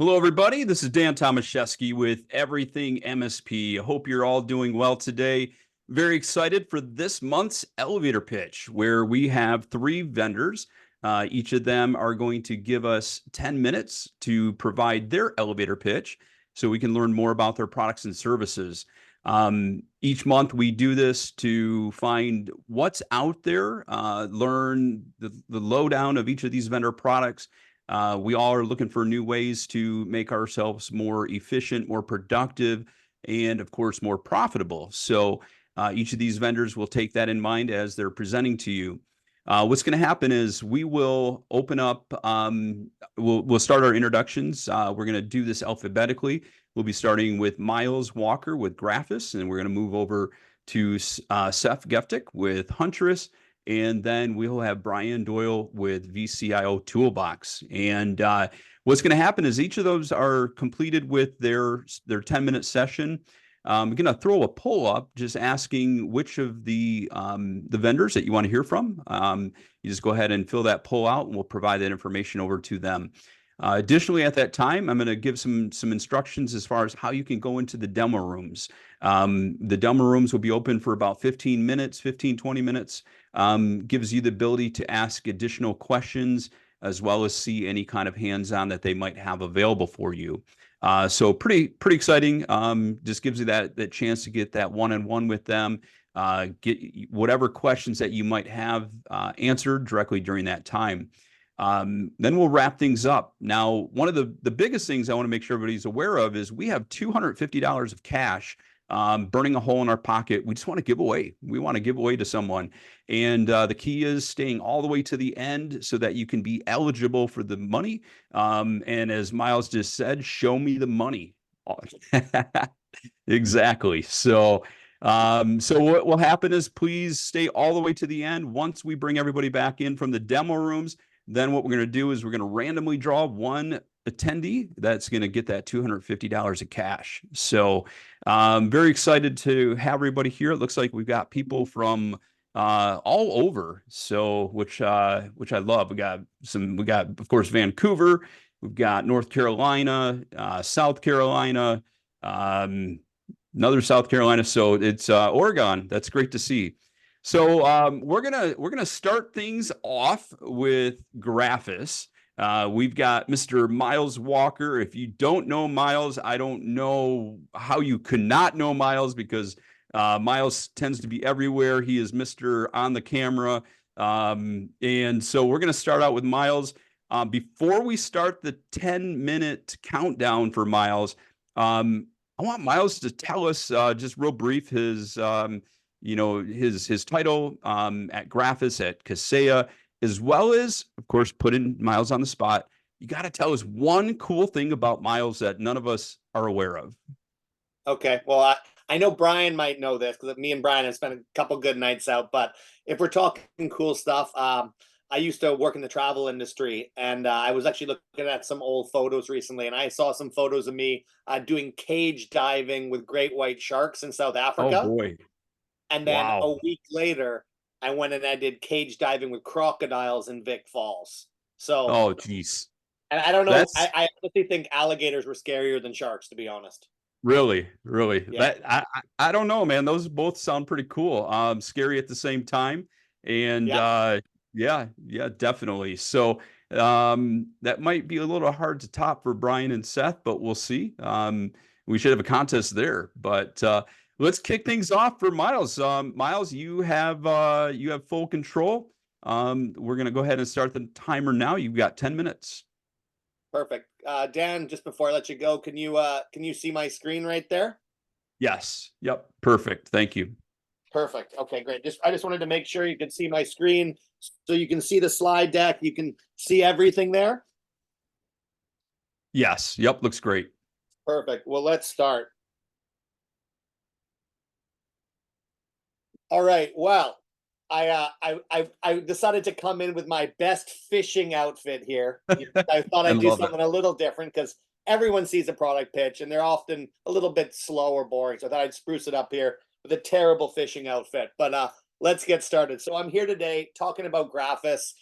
Hello, everybody. This is Dan Tomaszewski with Everything MSP. I hope you're all doing well today. Very excited for this month's elevator pitch, where we have three vendors. Each of them are going to give us 10 minutes to provide their elevator pitch so we can learn more about their products and services. Each month, we do this to find what's out there, learn the lowdown of each of these vendor products. We all are looking for new ways to make ourselves more efficient, more productive, and of course, more profitable. So each of these vendors will take that in mind as they're presenting to you. What's going to happen is we will open up, we'll start our introductions. We're going to do this alphabetically. We'll be starting with Miles Walker with Graphis, and we're going to move over to Seth Geftik with Huntress. And then we'll have Brian Doyle with VCIO Toolbox. And what's going to happen is each of those are completed with their 10-minute session. I'm going to throw a poll up just asking which of the vendors that you want to hear from. You just go ahead and fill that poll out, and we'll provide that information over to them. Additionally, at that time, I'm going to give some instructions as far as how you can go into the demo rooms. The demo rooms will be open for about 15 minutes, 15, 20 minutes. Gives you the ability to ask additional questions as well as see any kind of hands-on that they might have available for you. So pretty exciting. Just gives you that chance to get that one-on-one with them, get whatever questions that you might have answered directly during that time. Then we'll wrap things up. Now, one of the biggest things I want to make sure everybody's aware of is we have $250 of cash burning a hole in our pocket. We just want to give away. We want to give away to someone. And the key is staying all the way to the end so that you can be eligible for the money. And as Miles just said, show me the money. Exactly. So what will happen is please stay all the way to the end. Once we bring everybody back in from the demo rooms, then what we're going to do is we're going to randomly draw one attendee that's going to get that $250 of cash. So very excited to have everybody here. It looks like we've got people from all over, so which I love. We got of course Vancouver, we've got North Carolina, South Carolina, another South Carolina. So it's Oregon. That's great to see. So we're gonna start things off with Graphis. We've got Mr. Miles Walker. If you don't know Miles, I don't know how you could not know Miles, because Miles tends to be everywhere. He is Mr. on the camera. And so we're gonna start out with Miles. Before we start the 10-minute countdown for Miles, I want Miles to tell us just real brief his his title at Graphis, at Kaseya, as well as, of course, putting Miles on the spot. You got to tell us one cool thing about Miles that none of us are aware of. Okay, well, I know Brian might know this because me and Brian have spent a couple good nights out. But if we're talking cool stuff, I used to work in the travel industry, and I was actually looking at some old photos recently, and I saw some photos of me doing cage diving with great white sharks in South Oh Africa. boy. And then Wow. a week later, I went and I did cage diving with crocodiles in Vic Falls. So, Oh geez. and I don't know, That's I honestly think alligators were scarier than sharks, to be honest. really Yeah. that I don't know, man. Those both sound pretty cool. Scary at the same time. And Yeah. yeah, definitely. So that might be a little hard to top for Brian and Seth, but we'll see. We should have a contest there. But let's kick things off for Miles. Miles, you have full control. We're gonna go ahead and start the timer now. You've got 10 minutes. Perfect. Dan, just before I let you go, can you see my screen right there? Yes. Yep. Perfect. Thank you. Perfect. Okay, great. I just wanted to make sure you could see my screen so you can see the slide deck. You can see everything there. Yes. Yep. Looks great. Perfect. Well, let's start. All right. Well, I decided to come in with my best fishing outfit here. I thought I I'd do love it. something a little different because everyone sees a product pitch and they're often a little bit slow or boring. So I thought I'd spruce it up here with a terrible fishing outfit. But let's get started. So I'm here today talking about Graphis,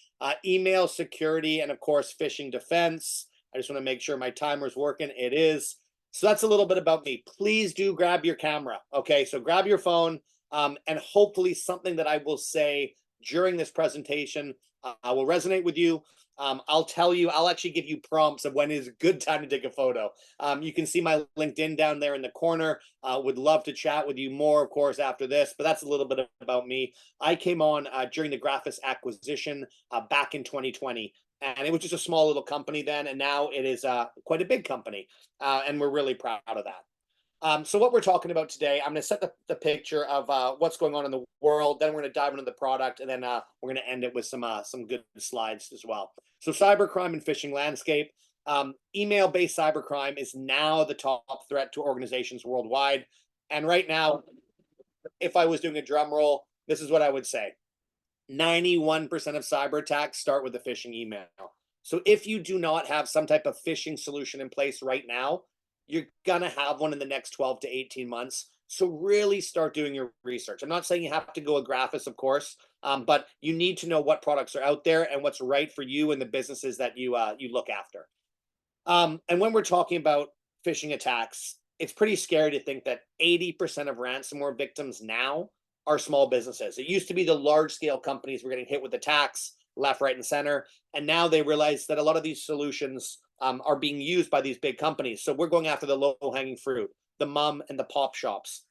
email security, and of course phishing defense. I just want to make sure my timer's working. It is. So that's a little bit about me. Please do grab your camera. Okay, so grab your phone, and hopefully something that I will say during this presentation will resonate with you. I'll tell you, I'll actually give you prompts of when is a good time to take a photo. You can see my LinkedIn down there in the corner. Would love to chat with you more, of course, after this, but that's a little bit about me. I came on during the Graphis acquisition back in 2020. And it was just a small little company then, and now it is quite a big company, and we're really proud of that. So what we're talking about today, I'm going to set the picture of what's going on in the world. Then we're going to dive into the product, and then we're going to end it with some good slides as well. So cybercrime and phishing landscape. Email-based cybercrime is now the top threat to organizations worldwide. And right now, if I was doing a drum roll, this is what I would say. 91% of cyber attacks start with a phishing email. So if you do not have some type of phishing solution in place right now, you're going to have one in the next 12 to 18 months. So really start doing your research. I'm not saying you have to go a Graphis, of course, but you need to know what products are out there and what's right for you and the businesses that you look after. And when we're talking about phishing attacks, it's pretty scary to think that 80% of ransomware victims now are small businesses. It used to be the large scale companies were getting hit with attacks left, right, and center. And now they realize that a lot of these solutions are being used by these big companies. So we're going after the low hanging fruit, the mom and the pop shops.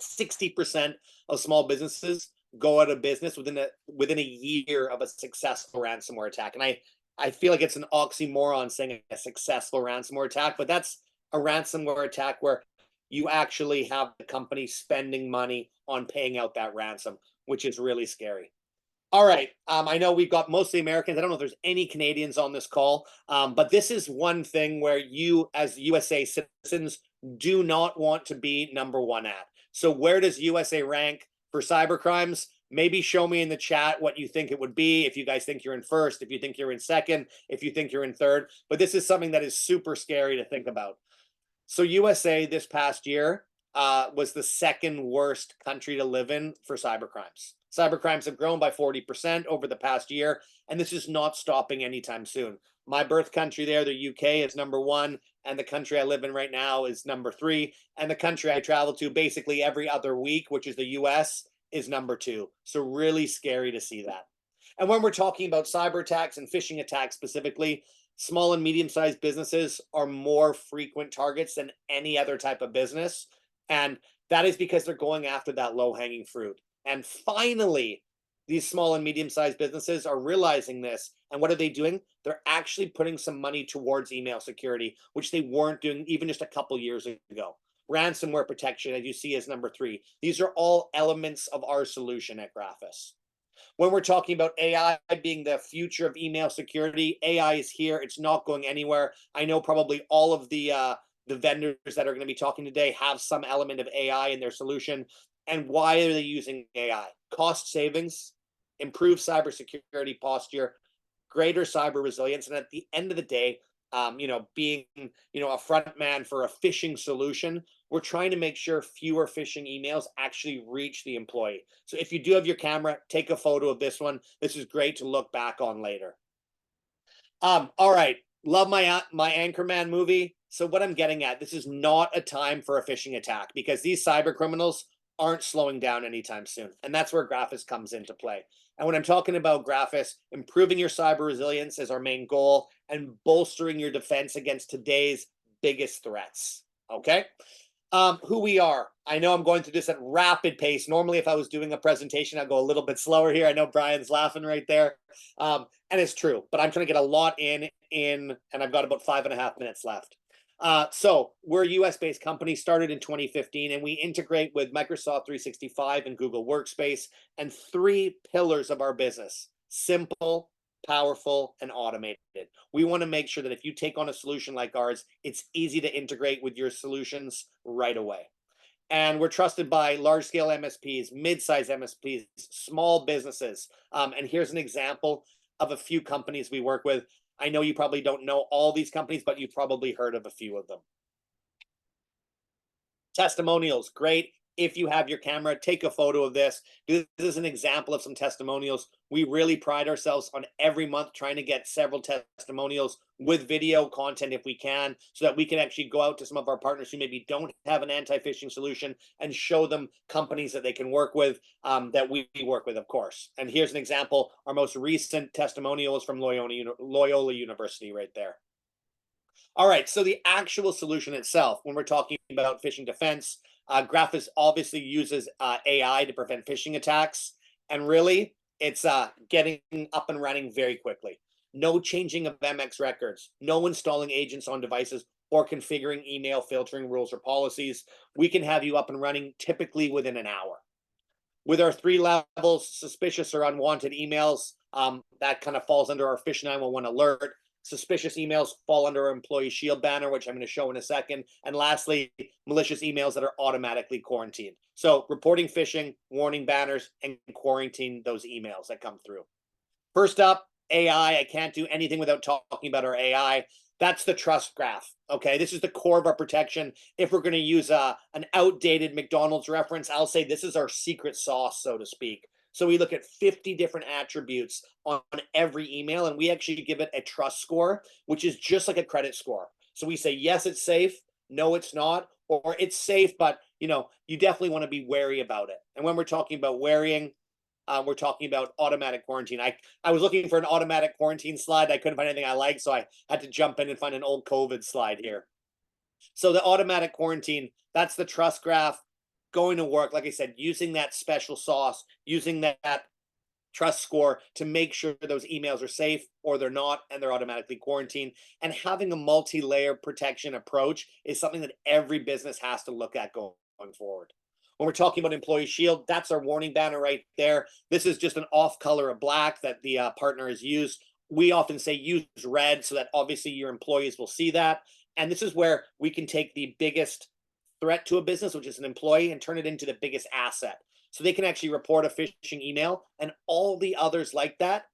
60% of small businesses go out of business within a year of a successful ransomware attack. And I feel like it's an oxymoron saying a successful ransomware attack, but that's a ransomware attack where you actually have the company spending money on paying out that ransom, which is really scary. All right. I know we've got mostly Americans. I don't know if there's any Canadians on this call, but this is one thing where you, as USA citizens, do not want to be number one at. So where does USA rank for cyber crimes? Maybe show me in the chat what you think it would be. If you guys think you're in first, if you think you're in second, if you think you're in third. But this is something that is super scary to think about. So USA this past year was the second worst country to live in for cybercrimes. Cybercrimes have grown by 40% over the past year, and this is not stopping anytime soon. My birth country there, the UK, is number one, and the country I live in right now is number three, and the country I travel to basically every other week, which is the US, is number two. So really scary to see that. And when we're talking about cyber attacks and phishing attacks specifically, small and medium-sized businesses are more frequent targets than any other type of business. And that is because they're going after that low-hanging fruit. And finally, these small and medium-sized businesses are realizing this. And what are they doing? They're actually putting some money towards email security, which they weren't doing even just a couple years ago. Ransomware protection, as you see, is number three. These are all elements of our solution at Graphis. When we're talking about AI being the future of email security, AI is here. It's not going anywhere. I know probably all of the vendors that are going to be talking today have some element of AI in their solution. And why are they using AI? Cost savings, improved cybersecurity posture, greater cyber resilience, and at the end of the day, being a front man for a phishing solution, we're trying to make sure fewer phishing emails actually reach the employee. So if you do have your camera, take a photo of this one. This is great to look back on later. All right, love my Anchorman movie. So what I'm getting at, this is not a time for a phishing attack because these cyber criminals aren't slowing down anytime soon, and that's where Graphis comes into play. And when I'm talking about Graphis, improving your cyber resilience is our main goal and bolstering your defense against today's biggest threats. Okay. Who we are. I know I'm going through this at rapid pace. Normally, if I was doing a presentation, I'd go a little bit slower here. I know Brian's laughing right there. And it's true, but I'm trying to get a lot in, and I've got about 5.5 minutes left. So we're a US-based company, started in 2015, and we integrate with Microsoft 365 and Google Workspace, and three pillars of our business: simple, powerful, and automated. We want to make sure that if you take on a solution like ours, it's easy to integrate with your solutions right away. And we're trusted by large-scale MSPs, mid-size MSPs, small businesses. And here's an example of a few companies we work with. I know you probably don't know all these companies, but you've probably heard of a few of them. Testimonials, great. If you have your camera, take a photo of this. This is an example of some testimonials. We really pride ourselves on every month trying to get several testimonials with video content if we can, so that we can actually go out to some of our partners who maybe don't have an anti-phishing solution and show them companies that they can work with, that we work with, of course. And here's an example. Our most recent testimonial is from Loyola University right there. All right, so the actual solution itself, when we're talking about phishing defense, Graphis obviously uses AI to prevent phishing attacks, and really, it's getting up and running very quickly. No changing of MX records, no installing agents on devices, or configuring email filtering rules or policies. We can have you up and running typically within an hour. With our 3 levels, suspicious or unwanted emails, that kind of falls under our Fish 911 alert. Suspicious emails fall under our Employee Shield banner, which I'm going to show in a second. And lastly, malicious emails that are automatically quarantined. So reporting phishing, warning banners, and quarantine those emails that come through. First up, AI. I can't do anything without talking about our AI. That's the trust graph. Okay, this is the core of our protection. If we're going to use an outdated McDonald's reference, I'll say this is our secret sauce, so to speak. So we look at 50 different attributes on every email, and we actually give it a trust score, which is just like a credit score. So we say, yes, it's safe. No, it's not. Or it's safe, but you definitely want to be wary about it. And when we're talking about warying, we're talking about automatic quarantine. I was looking for an automatic quarantine slide. I couldn't find anything I liked, so I had to jump in and find an old COVID slide here. So the automatic quarantine, that's the trust graph going to work. Like I said, using that special sauce, using that trust score to make sure those emails are safe or they're not, and they're automatically quarantined. And having a multi-layer protection approach is something that every business has to look at going forward. When we're talking about Employee Shield, that's our warning banner right there. This is just an off color of black that the partner has used. We often say use red so that obviously your employees will see that. And this is where we can take the biggest threat to a business, which is an employee, and turn it into the biggest asset. So they can actually report a phishing email, and all the others like that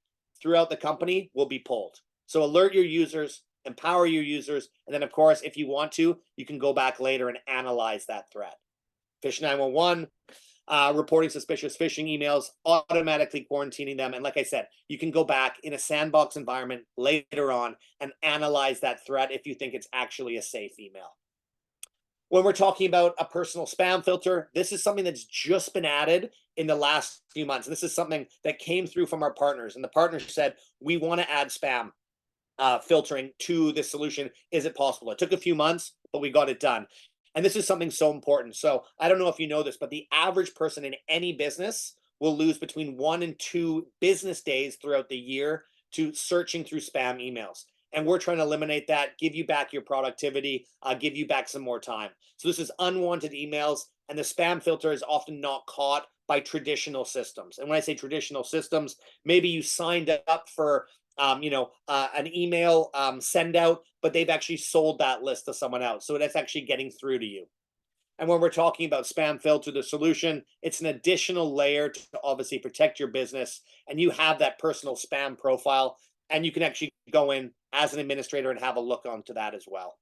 throughout the company will be pulled. So alert your users, empower your users, and then of course, if you want to, you can go back later and analyze that threat. Fish 911, reporting suspicious phishing emails, automatically quarantining them. And like I said, you can go back in a sandbox environment later on and analyze that threat if you think it's actually a safe email. When we're talking about a personal spam filter, this is something that's just been added in the last few months. And this is something that came through from our partners. And the partners said, we want to add spam filtering to this solution. Is it possible? It took a few months, but we got it done. And this is something so important. So I don't know if you know this, but the average person in any business will lose between 1 and 2 business days throughout the year to searching through spam emails. And we're trying to eliminate that, give you back your productivity, give you back some more time. So this is unwanted emails, and the spam filter is often not caught by traditional systems. And when I say traditional systems, maybe you signed up for an email send out, but they've actually sold that list to someone else. So that's actually getting through to you. And when we're talking about spam filter, the solution, it's an additional layer to obviously protect your business. And you have that personal spam profile, and you can actually go in as an administrator and have a look onto that as well.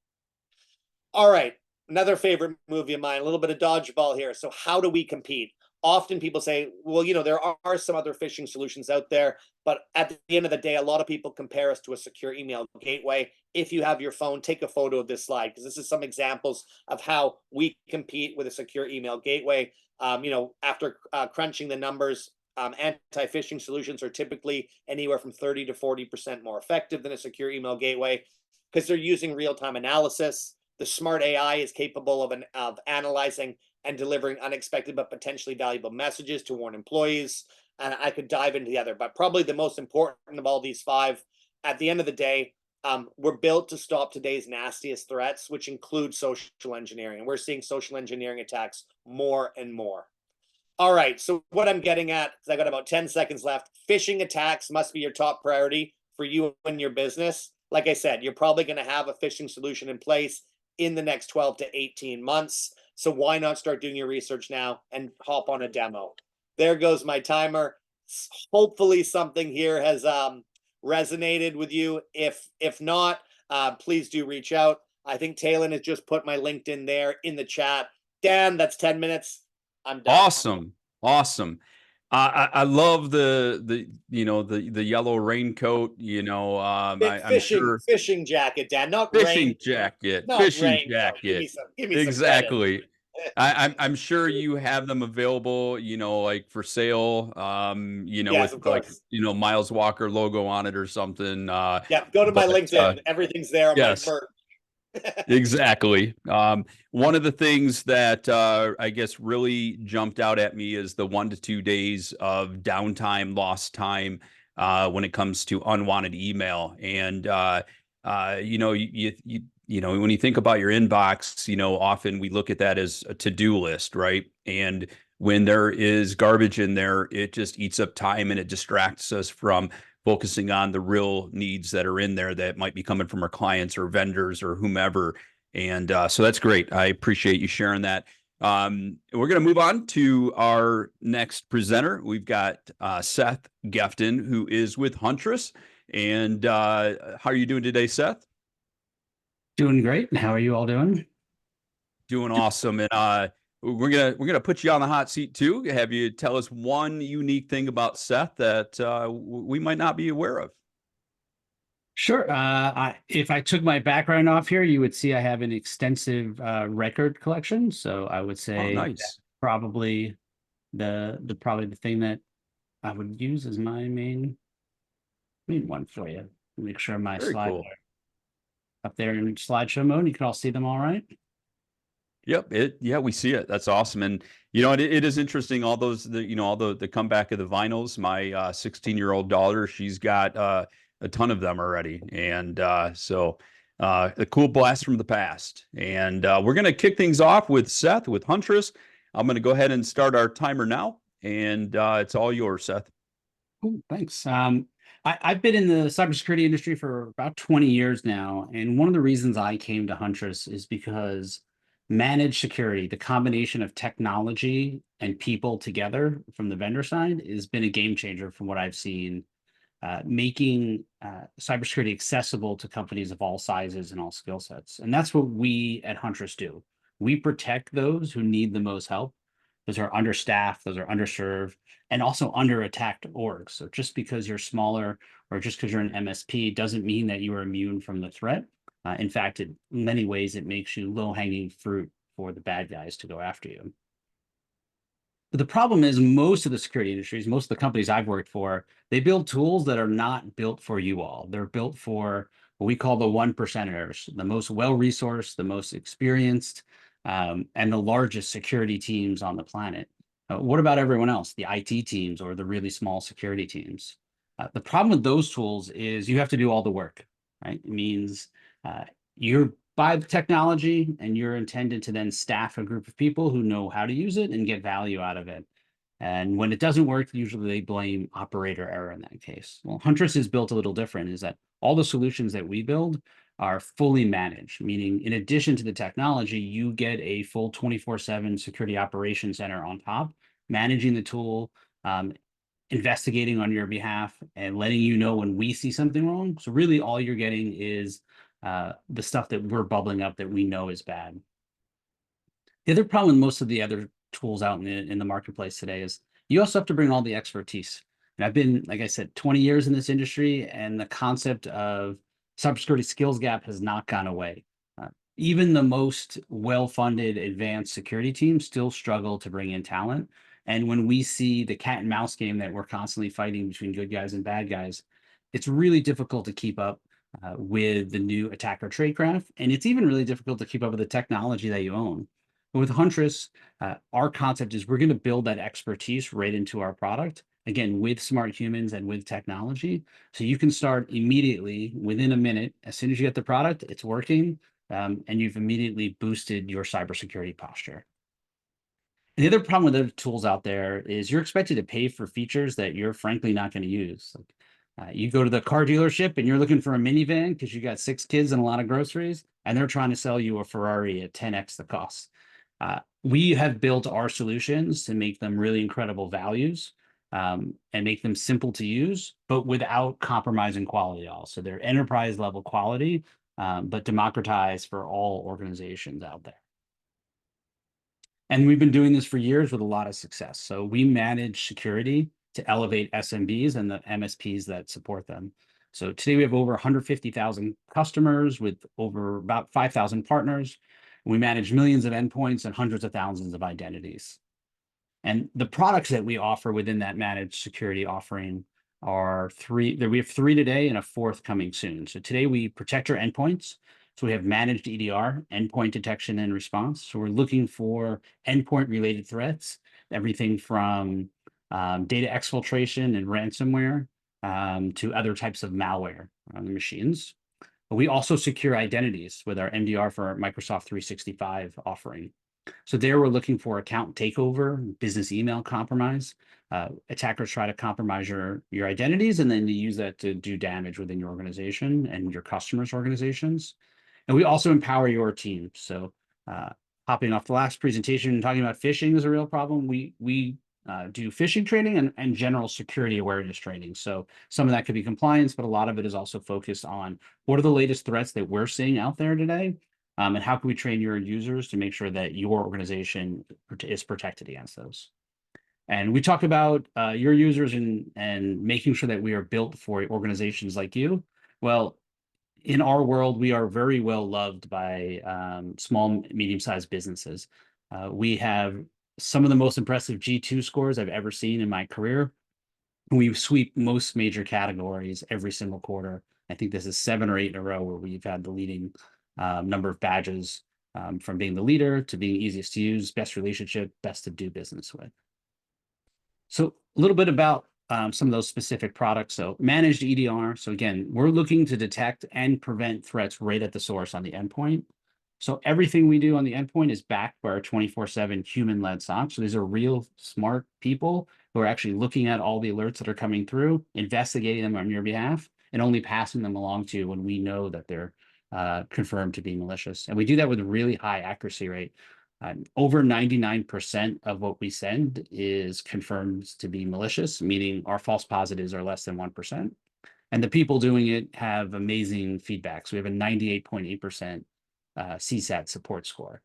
All right, another favorite movie of mine, a little bit of dodgeball here. So how do we compete? Often people say, well, there are some other phishing solutions out there, but at the end of the day, a lot of people compare us to a secure email gateway. If you have your phone, take a photo of this slide, because this is some examples of how we compete with a secure email gateway. After crunching the numbers, anti-phishing solutions are typically anywhere from 30 to 40% more effective than a secure email gateway, because they're using real-time analysis. The smart AI is capable of analyzing and delivering unexpected but potentially valuable messages to warn employees. And I could dive into the other, but probably the most important of all these 5, at the end of the day, we're built to stop today's nastiest threats, which include social engineering. And we're seeing social engineering attacks more and more. All right, so what I'm getting at, because I got about 10 seconds left, phishing attacks must be your top priority for you and your business. Like I said, you're probably going to have a phishing solution in place in the next 12 to 18 months. So why not start doing your research now and hop on a demo? There goes my timer. Hopefully something here has resonated with you. If not, please do reach out. I think Talon has just put my LinkedIn there in the chat. Dan, that's 10 minutes. I'm done. Awesome. Awesome. I love the yellow raincoat, I'm sure Fishing jacket, Dan, not fishing raincoat, jacket, not fishing raincoat. jacket. Give me some credit. Exactly. I'm sure you have them available, like for sale, Yes, with of like, course. Miles Walker logo on it or something. Yeah, go to my But LinkedIn. Everything's there on my yes. merch. Exactly. One of the things that I guess really jumped out at me is the 1 to 2 days of downtime, lost time when it comes to unwanted email. And when you think about your inbox, often we look at that as a to-do list, right? And when there is garbage in there, it just eats up time and it distracts us from focusing on the real needs that are in there that might be coming from our clients or vendors or whomever. And so that's great. I appreciate you sharing that. We're going to move on to our next presenter. We've got Seth Gefton, who is with Huntress. And how are you doing today, Seth? Doing great. How are you all doing? Doing awesome. And we're gonna put you on the hot seat too. Have you tell us one unique thing about Seth that we might not be aware of? Sure. If I took my background off here, you would see I have an extensive record collection. So I would Oh, say that's nice. probably probably the thing that I would use as my main one for you. Make sure my Very slides cool. are up there in slideshow mode. You can all see them all right. Yep. Yeah, we see it. That's awesome. And it is interesting. All those, all the comeback of the vinyls. My 16-year-old daughter, she's got a ton of them already. And so a cool blast from the past. And we're going to kick things off with Seth with Huntress. I'm going to go ahead and start our timer now. And it's all yours, Seth. Cool, thanks. I've been in the cybersecurity industry for about 20 years now, and one of the reasons I came to Huntress is because managed security, the combination of technology and people together from the vendor side, has been a game changer from what I've seen, making cybersecurity accessible to companies of all sizes and all skill sets. And that's what we at Huntress do. We protect those who need the most help. Those are understaffed, those are underserved, and also under attacked orgs. So just because you're smaller or just because you're an MSP doesn't mean that you are immune from the threat. In fact, in many ways, it makes you low-hanging fruit for the bad guys to go after you. But the problem is most of the security industries, most of the companies I've worked for, they build tools that are not built for you all. They're built for what we call the one percenters, the most well-resourced, the most experienced, and the largest security teams on the planet. What about everyone else, the IT teams or the really small security teams? The problem with those tools is you have to do all the work, right? It means you're buy the technology and you're intended to then staff a group of people who know how to use it and get value out of it. And when it doesn't work, usually they blame operator error in that case. Well, Huntress is built a little different, is that all the solutions that we build are fully managed, meaning in addition to the technology, you get a full 24/7 security operations center on top, managing the tool, investigating on your behalf, and letting you know when we see something wrong. So really all you're getting is the stuff that we're bubbling up that we know is bad. The other problem with most of the other tools out in the marketplace today is you also have to bring all the expertise. And I've been, like I said, 20 years in this industry, and the concept of cybersecurity skills gap has not gone away. Even the most well-funded advanced security teams still struggle to bring in talent. And when we see the cat and mouse game that we're constantly fighting between good guys and bad guys, it's really difficult to keep up with the new attacker tradecraft. And it's even really difficult to keep up with the technology that you own. But with Huntress, our concept is we're going to build that expertise right into our product, again, with smart humans and with technology. So you can start immediately within a minute. As soon as you get the product, it's working, and you've immediately boosted your cybersecurity posture. And the other problem with other tools out there is you're expected to pay for features that you're frankly not going to use. Like, you go to the car dealership and you're looking for a minivan because you got 6 kids and a lot of groceries, and they're trying to sell you a Ferrari at 10x the cost. We have built our solutions to make them really incredible values, and make them simple to use, but without compromising quality at all. So they're enterprise level quality, but democratized for all organizations out there. And we've been doing this for years with a lot of success. So we manage security to elevate SMBs and the MSPs that support them. So today we have over 150,000 customers with over about 5,000 partners. We manage millions of endpoints and hundreds of thousands of identities. And the products that we offer within that managed security offering are three. We have three today and a fourth coming soon. So today we protect our endpoints. So we have managed EDR, endpoint detection and response. So we're looking for endpoint related threats, everything from data exfiltration and ransomware to other types of malware on the machines. But we also secure identities with our MDR for our Microsoft 365 offering. So there we're looking for account takeover, business email compromise. Attackers try to compromise your identities and then to use that to do damage within your organization and your customers' organizations. And we also empower your team. So hopping off the last presentation, talking about phishing is a real problem. We do phishing training and general security awareness training. So some of that could be compliance, but a lot of it is also focused on what are the latest threats that we're seeing out there today, and how can we train your users to make sure that your organization is protected against those. And we talk about your users and making sure that we are built for organizations like you. Well, in our world, we are very well loved by small, medium-sized businesses. We have some of the most impressive G2 scores I've ever seen in my career. We sweep most major categories every single quarter. I think this is 7 or 8 in a row where we've had the leading number of badges, from being the leader to being easiest to use, best relationship, best to do business with. So a little bit about some of those specific products. So managed EDR. So again, we're looking to detect and prevent threats right at the source on the endpoint. So everything we do on the endpoint is backed by our 24/7 human-led SOC. So these are real smart people who are actually looking at all the alerts that are coming through, investigating them on your behalf, and only passing them along to you when we know that they're confirmed to be malicious. And we do that with a really high accuracy rate. Over 99% of what we send is confirmed to be malicious, meaning our false positives are less than 1%. And the people doing it have amazing feedback. So we have a 98.8% CSAT support score.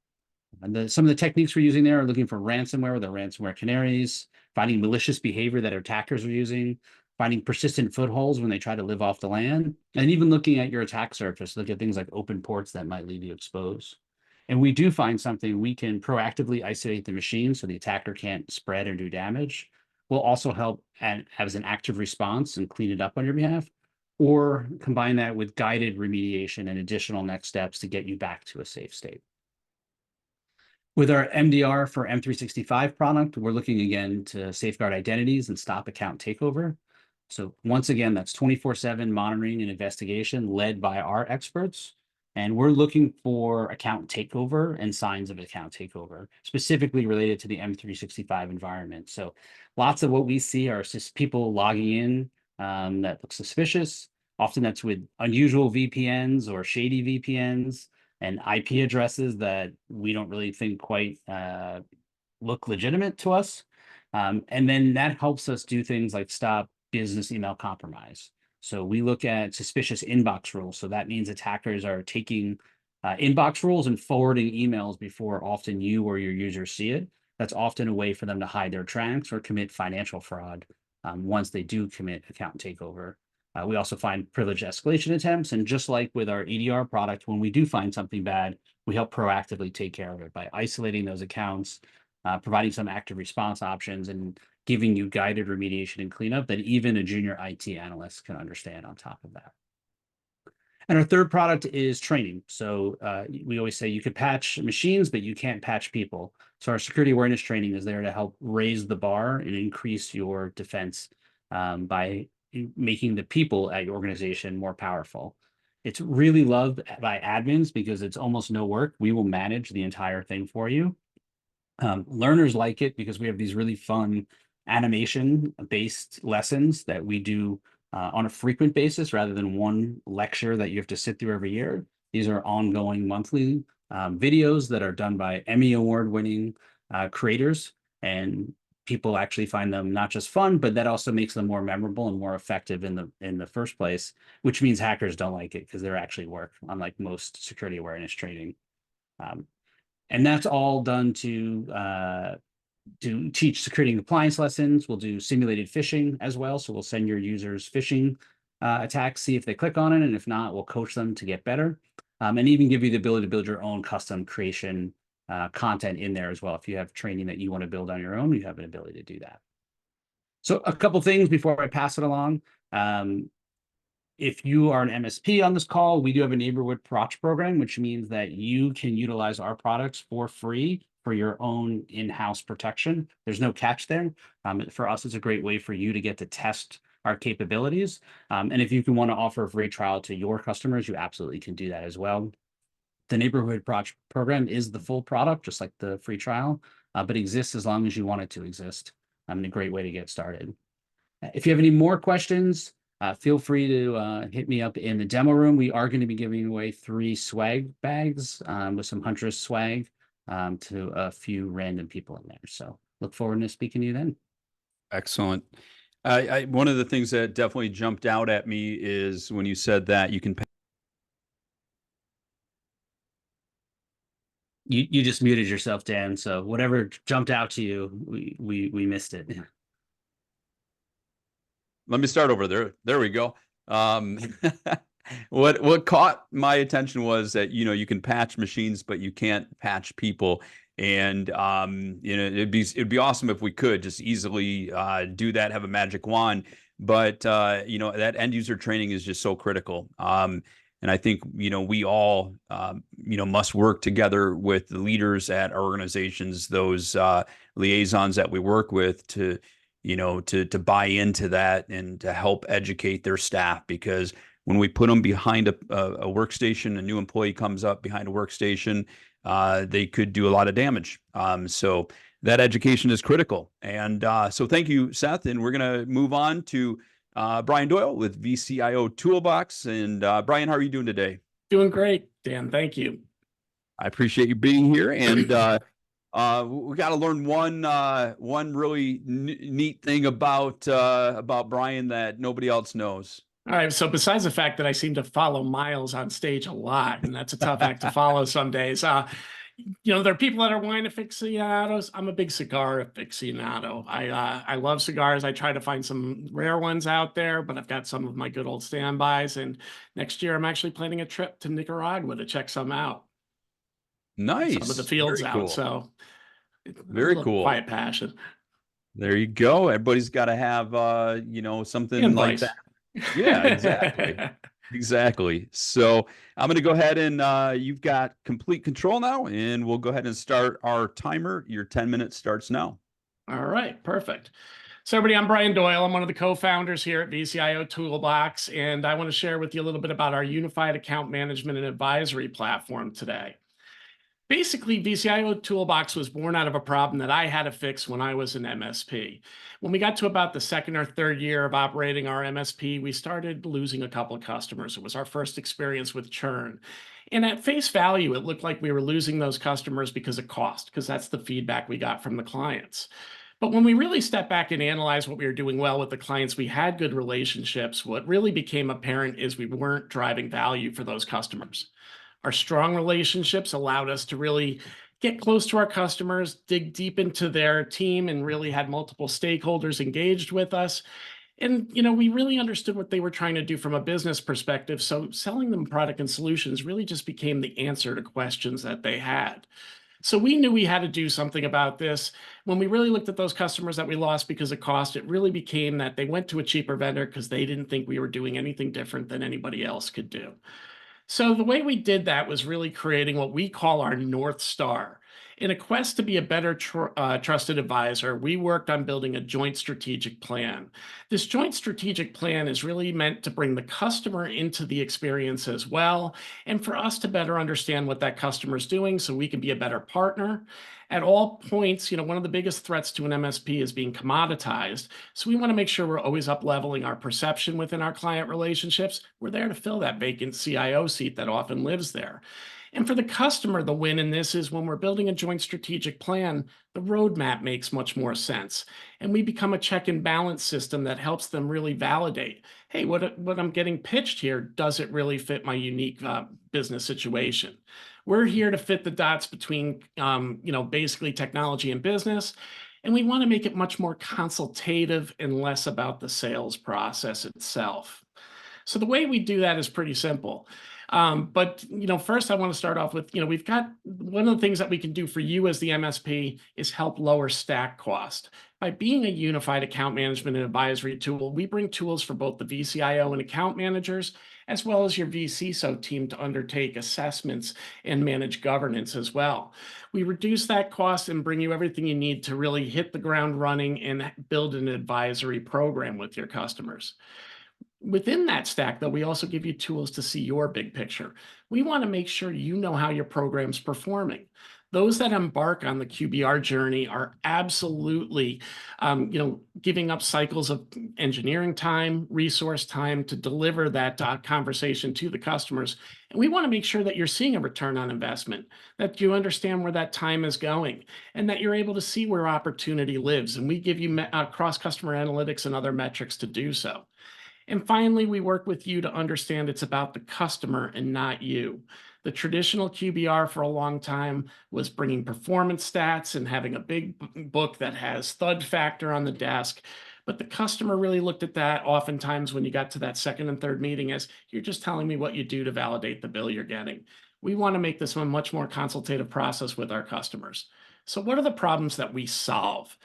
And some of the techniques we're using there are looking for ransomware with our ransomware canaries, finding malicious behavior that attackers are using, finding persistent footholds when they try to live off the land, and even looking at your attack surface, look at things like open ports that might leave you exposed. And we do find something, we can proactively isolate the machine so the attacker can't spread or do damage. We'll also help as an active response and clean it up on your behalf, or combine that with guided remediation and additional next steps to get you back to a safe state. With our MDR for M365 product, we're looking again to safeguard identities and stop account takeover. So once again, that's 24/7 monitoring and investigation led by our experts. And we're looking for account takeover and signs of account takeover, specifically related to the M365 environment. So lots of what we see are just people logging in that look suspicious. Often that's with unusual VPNs or shady VPNs and IP addresses that we don't really think quite look legitimate to us. And then that helps us do things like stop business email compromise. So we look at suspicious inbox rules. So that means attackers are taking inbox rules and forwarding emails before often you or your users see it. That's often a way for them to hide their tracks or commit financial fraud once they do commit account takeover. We also find privilege escalation attempts. And just like with our EDR product, when we do find something bad, we help proactively take care of it by isolating those accounts, providing some active response options, and giving you guided remediation and cleanup that even a junior IT analyst can understand on top of that. And our third product is training. So we always say you could patch machines, but you can't patch people. So our security awareness training is there to help raise the bar and increase your defense by making the people at your organization more powerful. It's really loved by admins because it's almost no work. We will manage the entire thing for you. Learners like it because we have these really fun animation-based lessons that we do on a frequent basis rather than one lecture that you have to sit through every year. These are ongoing monthly videos that are done by Emmy award-winning creators, and people actually find them not just fun, but that also makes them more memorable and more effective in the first place, which means hackers don't like it because they're actually work, unlike most security awareness training. And that's all done to teach security and compliance lessons. We'll do simulated phishing as well. So we'll send your users phishing attacks, see if they click on it. And if not, we'll coach them to get better. And even give you the ability to build your own custom creation content in there as well. If you have training that you want to build on your own, you have an ability to do that. So a couple things before I pass it along. If you are an MSP on this call, we do have a neighborhood program, which means that you can utilize our products for free for your own in-house protection. There's no catch there. For us, it's a great way for you to get to test our capabilities. And if you can want to offer a free trial to your customers, you absolutely can do that as well. The neighborhood program is the full product, just like the free trial, but exists as long as you want it to exist. And a great way to get started. If you have any more questions, feel free to hit me up in the demo room. We are going to be giving away 3 swag bags with some Huntress swag to a few random people in there. So look forward to speaking to you then. Excellent. One of the things that definitely jumped out at me is when you said that you can pay. You just muted yourself, Dan. So whatever jumped out to you, we missed it. Let me start over there. There we go. What caught my attention was that, you know, you can patch machines, but you can't patch people. And you know, it'd be awesome if we could just easily do that, have a magic wand. But you know, that end user training is just so critical. And I think, you know, we all, you know, must work together with the leaders at our organizations, those liaisons that we work with, to, you know, to buy into that and to help educate their staff. Because when we put them behind a workstation, a new employee comes up behind a workstation, they could do a lot of damage. So that education is critical. And so thank you, Seth. And we're going to move on to Brian Doyle with VCIO Toolbox. And Brian, how are you doing today? Doing great, Dan. Thank you. I appreciate you being here. And we got to learn one really neat thing about Brian that nobody else knows. All right. So besides the fact that I seem to follow Miles on stage a lot, and that's a tough act to follow some days, you know, there are people that are wine aficionados. I'm a big cigar aficionado. I love cigars. I try to find some rare ones out there, but I've got some of my good old standbys. And next year, I'm actually planning a trip to Nicaragua to check some out. Nice. Some of the fields Very out. cool. So Very cool. Quiet passion. There you go. Everybody's got to have you know, something In like place. that. Yeah, exactly. Exactly. So I'm going to go ahead and you've got complete control now, and we'll go ahead and start our timer. Your 10 minutes starts now. All right, perfect. So everybody, I'm Brian Doyle. I'm one of the co-founders here at VCIO Toolbox, and I want to share with you a little bit about our unified account management and advisory platform today. Basically, VCIO Toolbox was born out of a problem that I had to fix when I was an MSP. When we got to about the 2nd or 3rd year of operating our MSP, we started losing a couple of customers. It was our first experience with churn. And at face value, it looked like we were losing those customers because of cost, because that's the feedback we got from the clients. But when we really stepped back and analyzed what we were doing well with the clients, we had good relationships. What really became apparent is we weren't driving value for those customers. Our strong relationships allowed us to really get close to our customers, dig deep into their team, and really had multiple stakeholders engaged with us. And, you know, we really understood what they were trying to do from a business perspective. So selling them product and solutions really just became the answer to questions that they had. So we knew we had to do something about this. When we really looked at those customers that we lost because of cost, it really became that they went to a cheaper vendor because they didn't think we were doing anything different than anybody else could do. So the way we did that was really creating what we call our North Star. In a quest to be a better trusted advisor, we worked on building a joint strategic plan. This joint strategic plan is really meant to bring the customer into the experience as well, and for us to better understand what that customer is doing so we can be a better partner. At all points, you know, one of the biggest threats to an MSP is being commoditized. So we want to make sure we're always up-leveling our perception within our client relationships. We're there to fill that vacant CIO seat that often lives there. And for the customer, the win in this is when we're building a joint strategic plan, the roadmap makes much more sense. And we become a check and balance system that helps them really validate, hey, what I'm getting pitched here, does it really fit my unique business situation? We're here to fit the dots between, basically technology and business. And we want to make it much more consultative and less about the sales process itself. So the way we do that is pretty simple. But first I want to start off with, we've got one of the things that we can do for you as the MSP is help lower stack cost. By being a unified account management and advisory tool, we bring tools for both the VCIO and account managers, as well as your vCISO team to undertake assessments and manage governance as well. We reduce that cost and bring you everything you need to really hit the ground running and build an advisory program with your customers. Within that stack, though, we also give you tools to see your big picture. We want to make sure you know how your program's performing. Those that embark on the QBR journey are absolutely, giving up cycles of engineering time, resource time to deliver that conversation to the customers. And we want to make sure that you're seeing a return on investment, that you understand where that time is going, and that you're able to see where opportunity lives. And we give you cross-customer analytics and other metrics to do so. And finally, we work with you to understand it's about the customer and not you. The traditional QBR for a long time was bringing performance stats and having a big book that has thud factor on the desk. But the customer really looked at that oftentimes when you got to that second and third meeting as you're just telling me what you do to validate the bill you're getting. We want to make this a much more consultative process with our customers. So what are the problems that we solve?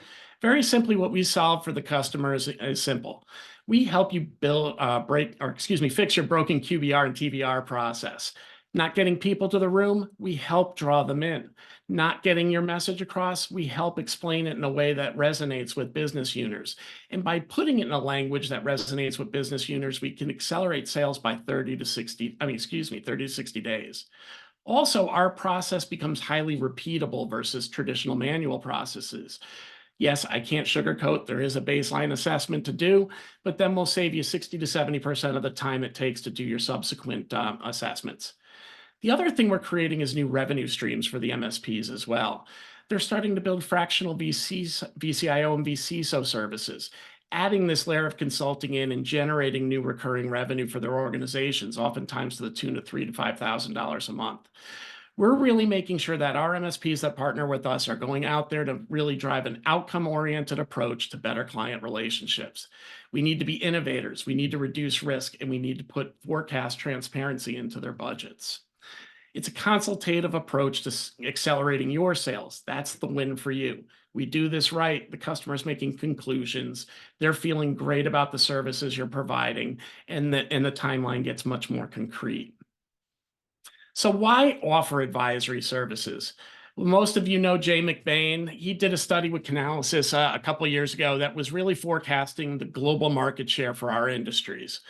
Very simply, what we solve for the customer is simple. We help you fix your broken QBR and TBR process. Not getting people to the room, we help draw them in. Not getting your message across, we help explain it in a way that resonates with business owners. And by putting it in a language that resonates with business owners, we can accelerate sales by 30 to 60 days. Also, our process becomes highly repeatable versus traditional manual processes. Yes, I can't sugarcoat, there is a baseline assessment to do, but then we'll save you 60 to 70% of the time it takes to do your subsequent assessments. The other thing we're creating is new revenue streams for the MSPs as well. They're starting to build fractional VCIO and vCISO services, adding this layer of consulting in and generating new recurring revenue for their organizations, oftentimes to the tune of $3,000 to $5,000 a month. We're really making sure that our MSPs that partner with us are going out there to really drive an outcome-oriented approach to better client relationships. We need to be innovators, we need to reduce risk, and we need to put forecast transparency into their budgets. It's a consultative approach to accelerating your sales. That's the win for you. We do this right, the customer's making conclusions, they're feeling great about the services you're providing, and the timeline gets much more concrete. So why offer advisory services? Well, most of you know Jay McBain. He did a study with Canalys a couple of years ago that was really forecasting the global market share for our industries.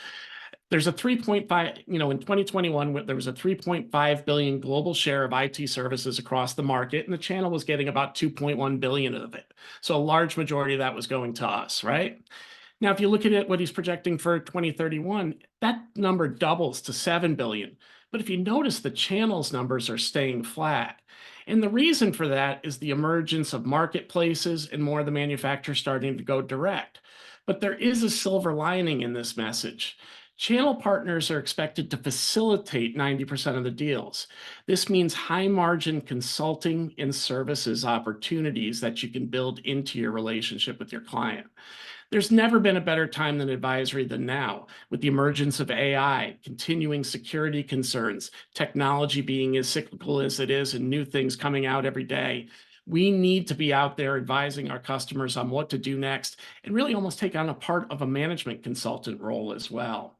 There's a 3.5, in 2021, there was a 3.5 billion global share of IT services across the market, and the channel was getting about 2.1 billion of it. So a large majority of that was going to us, right? Now, if you look at it, what he's projecting for 2031, that number doubles to 7 billion. But if you notice, the channels numbers are staying flat. And the reason for that is the emergence of marketplaces and more of the manufacturers starting to go direct. But there is a silver lining in this message. Channel partners are expected to facilitate 90% of the deals. This means high margin consulting and services opportunities that you can build into your relationship with your client. There's never been a better time than advisory than now, with the emergence of AI, continuing security concerns, technology being as cyclical as it is, and new things coming out every day. We need to be out there advising our customers on what to do next and really almost take on a part of a management consultant role as well.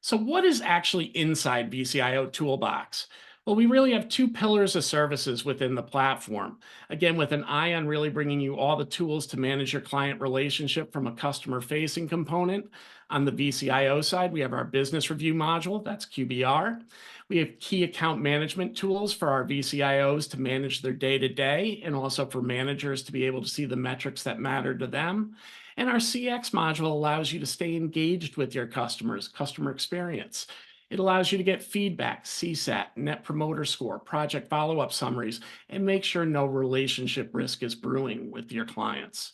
So what is actually inside VCIO Toolbox? Well, we really have two pillars of services within the platform. Again, with an eye on really bringing you all the tools to manage your client relationship from a customer-facing component. On the VCIO side, we have our business review module, that's QBR. We have key account management tools for our VCIOs to manage their day-to-day, and also for managers to be able to see the metrics that matter to them. And our CX module allows you to stay engaged with your customers, customer experience. It allows you to get feedback, CSAT, Net Promoter Score, project follow-up summaries, and make sure no relationship risk is brewing with your clients.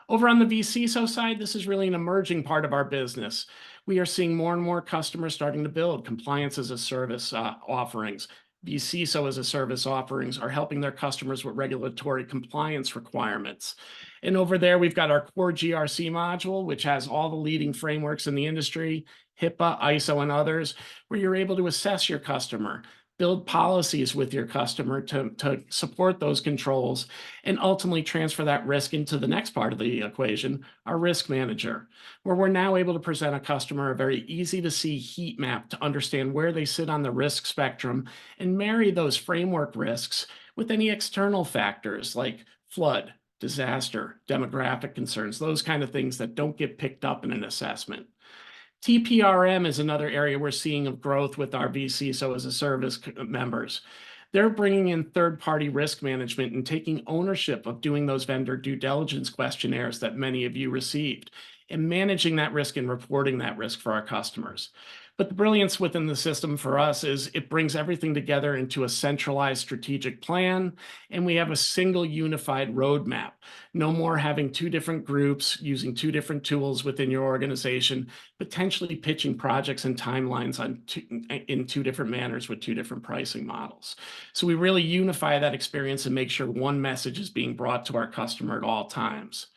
Over on the vCISO side, this is really an emerging part of our business. We are seeing more and more customers starting to build compliance as a service offerings, vCISO as a service offerings are helping their customers with regulatory compliance requirements. And over there, we've got our core GRC module, which has all the leading frameworks in the industry, HIPAA, ISO, and others, where you're able to assess your customer, build policies with your customer to support those controls, and ultimately transfer that risk into the next part of the equation, our risk manager, where we're now able to present a customer a very easy to see heat map to understand where they sit on the risk spectrum and marry those framework risks with any external factors like flood, disaster, demographic concerns, those kind of things that don't get picked up in an assessment. TPRM is another area we're seeing of growth with our vCISO as a service members. They're bringing in third-party risk management and taking ownership of doing those vendor due diligence questionnaires that many of you received and managing that risk and reporting that risk for our customers. But the brilliance within the system for us is it brings everything together into a centralized strategic plan, and we have a single unified roadmap. No more having two different groups using two different tools within your organization, potentially pitching projects and timelines in two different manners with two different pricing models. So we really unify that experience and make sure one message is being brought to our customer at all times.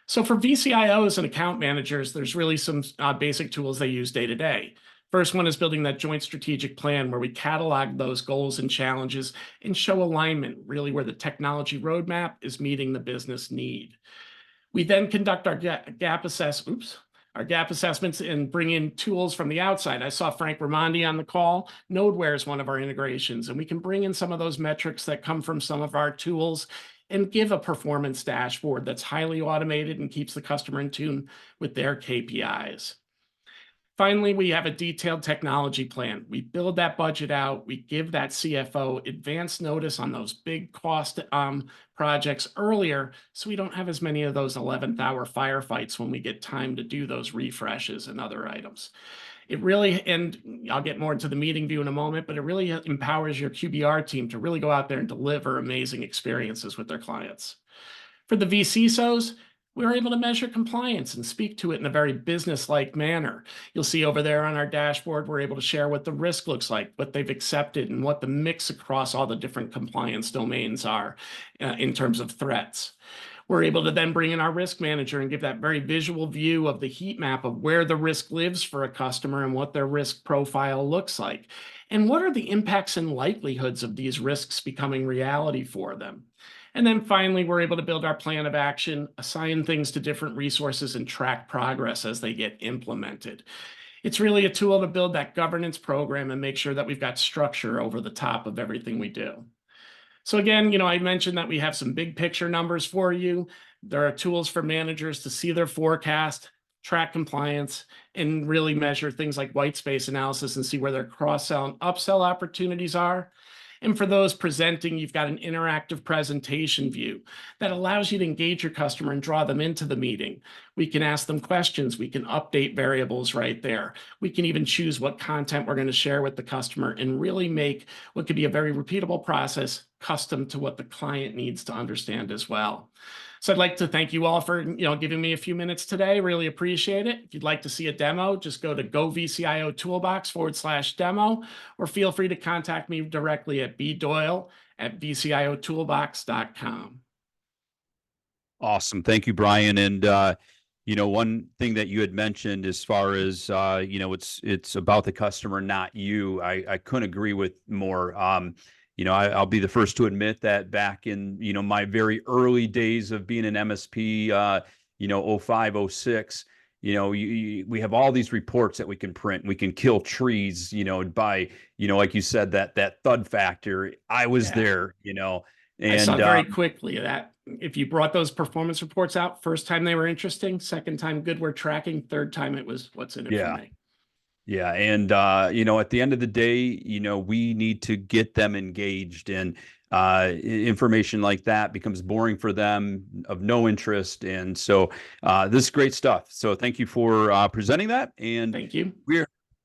So for VCIOs and account managers, there's really some basic tools they use day to day. First one is building that joint strategic plan where we catalog those goals and challenges and show alignment, really where the technology roadmap is meeting the business need. We then conduct our gap assessments and bring in tools from the outside. I saw Frank Raimondi on the call. Nodeware is one of our integrations, and we can bring in some of those metrics that come from some of our tools and give a performance dashboard that's highly automated and keeps the customer in tune with their KPIs. Finally, we have a detailed technology plan. We build that budget out. We give that CFO advance notice on those big cost projects earlier, so we don't have as many of those 11th hour firefights when we get time to do those refreshes and other items. It really, and I'll get more into the meeting view in a moment, but it really empowers your QBR team to really go out there and deliver amazing experiences with their clients. For the vCISOs, we're able to measure compliance and speak to it in a very business-like manner. You'll see over there on our dashboard, we're able to share what the risk looks like, what they've accepted, and what the mix across all the different compliance domains are in terms of threats. We're able to then bring in our risk manager and give that very visual view of the heat map of where the risk lives for a customer and what their risk profile looks like. And what are the impacts and likelihoods of these risks becoming reality for them? And then finally, we're able to build our plan of action, assign things to different resources, and track progress as they get implemented. It's really a tool to build that governance program and make sure that we've got structure over the top of everything we do. So again, I mentioned that we have some big picture numbers for you. There are tools for managers to see their forecast, track compliance, and really measure things like white space analysis and see where their cross-sell and upsell opportunities are. And for those presenting, you've got an interactive presentation view that allows you to engage your customer and draw them into the meeting. We can ask them questions. We can update variables right there. We can even choose what content we're going to share with the customer and really make what could be a very repeatable process custom to what the client needs to understand as well. So I'd like to thank you all for giving me a few minutes today. Really appreciate it. If you'd like to see a demo, just go to govCIOtoolbox/demo, or feel free to contact me directly at bdoyle@vciotoolbox.com. Awesome. Thank you, Brian. And, one thing that you had mentioned as far as, it's about the customer, not you. I couldn't agree with more. I'll be the first to admit that back in, my very early days of being an MSP, 05, 06, we have all these reports that we can print. We can kill trees, by, like you said, that thud factor. I was there, and I saw very quickly that if you brought those performance reports out, first time they were interesting, second time good, we're tracking, third time it was what's in it for me. Yeah. And, at the end of the day, we need to get them engaged, and information like that becomes boring for them, of no interest. And so this is great stuff. So thank you for presenting that. And thank you.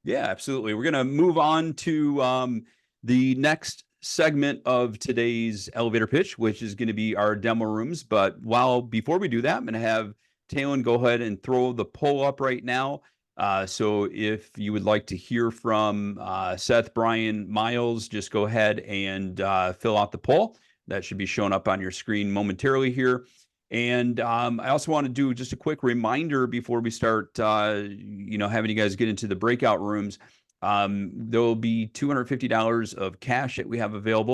Yeah, absolutely. We're going to move on to the next segment of today's elevator pitch, which is going to be our demo rooms. But before we do that, I'm going to have Talon go ahead and throw the poll up right now. So if you would like to hear from Seth, Brian, Miles, just go ahead and fill out the poll. That should be showing up on your screen momentarily here. And I also want to do just a quick reminder before we start, having you guys get into the breakout rooms. There will be $250 of cash that we have available.